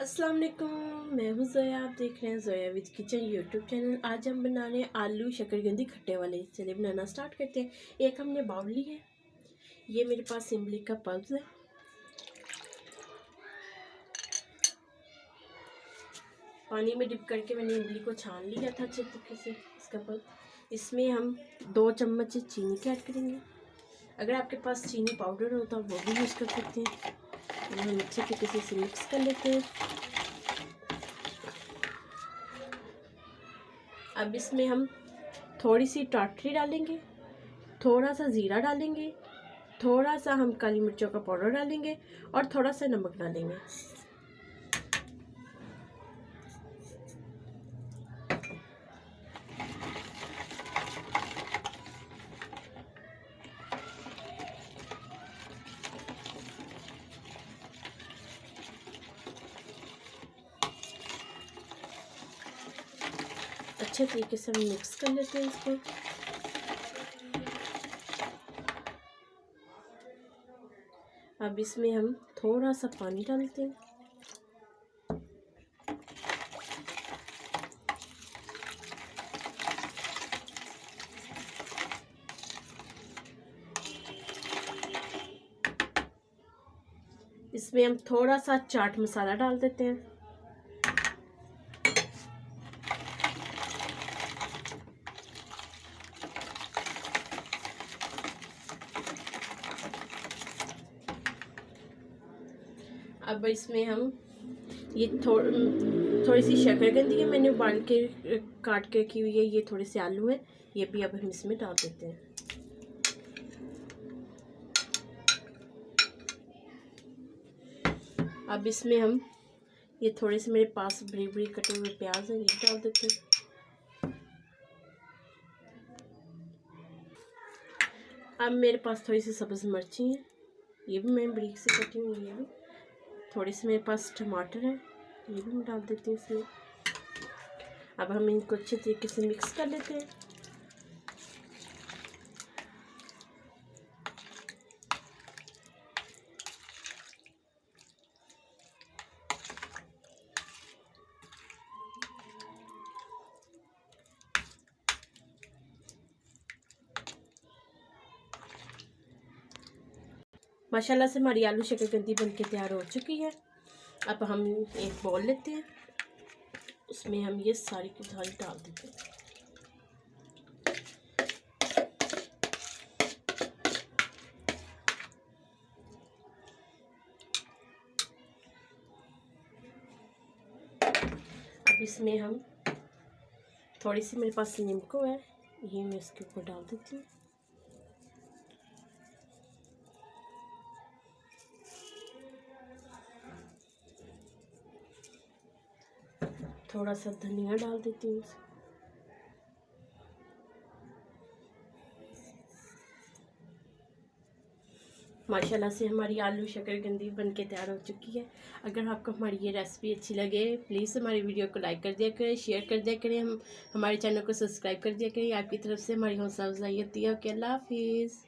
अस्सलाम वालेकुम, मैं हूँ जोया। आप देख रहे हैं Zoya with kitchen YouTube channel. आज हम बना रहे हैं आलू शकरकंदी खट्टे वाले। चलिए बनाना स्टार्ट करते हैं। एक हमने बाउल ली है, ये मेरे पास इमली का पल्प है। पानी में डिप करके मैंने इमली को छान लिया था अच्छे तरीके से, इसका पल्प। इसमें हम 2 चम्मच चीनी के ऐड करेंगे। अगर आपके पास चीनी पाउडर हो तो आप वो भी यूज़ कर सकते हैं। हम अच्छे तरीके से इसे मिक्स कर लेते हैं। अब इसमें हम थोड़ी सी टाटरी डालेंगे, थोड़ा सा ज़ीरा डालेंगे, थोड़ा सा हम काली मिर्चों का पाउडर डालेंगे और थोड़ा सा नमक डालेंगे। अच्छे तरीके से हम मिक्स कर लेते हैं इसको। अब इसमें हम थोड़ा सा पानी डालते हैं। इसमें हम थोड़ा सा चाट मसाला डाल देते हैं। अब इसमें हम ये थोड़ी सी शकरकंदी है, मैंने उबाल के काट के रखी हुई है। ये थोड़े से आलू हैं, ये भी अब हम इसमें डाल देते हैं। अब इसमें हम ये थोड़े से मेरे पास बड़ी बड़ी कटे हुए प्याज हैं, ये डाल देते हैं। अब मेरे पास थोड़ी सी सब्ज़ मिर्ची हैं, ये भी मैं बरीक से कटी हुई है। ये भी थोड़ी सी मेरे पास टमाटर है, ये भी मैं डाल देती हूँ इसमें। अब हम इनको अच्छे तरीके से मिक्स कर लेते हैं। माशाल्लाह से हमारी आलू शकरकंदी बनके तैयार हो चुकी है। अब हम एक बॉल लेते हैं, उसमें हम ये सारी की सारी डाल देते हैं। अब इसमें हम थोड़ी सी मेरे पास नींबू है, ये मैं इसके ऊपर डाल देती हूँ। थोड़ा सा धनिया डाल देती हूँ। माशाल्लाह से हमारी आलू शकरकंदी बनके तैयार हो चुकी है। अगर आपको हमारी ये रेसिपी अच्छी लगे प्लीज़ हमारी वीडियो को लाइक कर दिया करें, शेयर कर दिया करें, हम हमारे चैनल को सब्सक्राइब कर दिया करें। आपकी तरफ से हमारी हौसला अफजाई होती है। ओके, अल्लाह हाफिज़।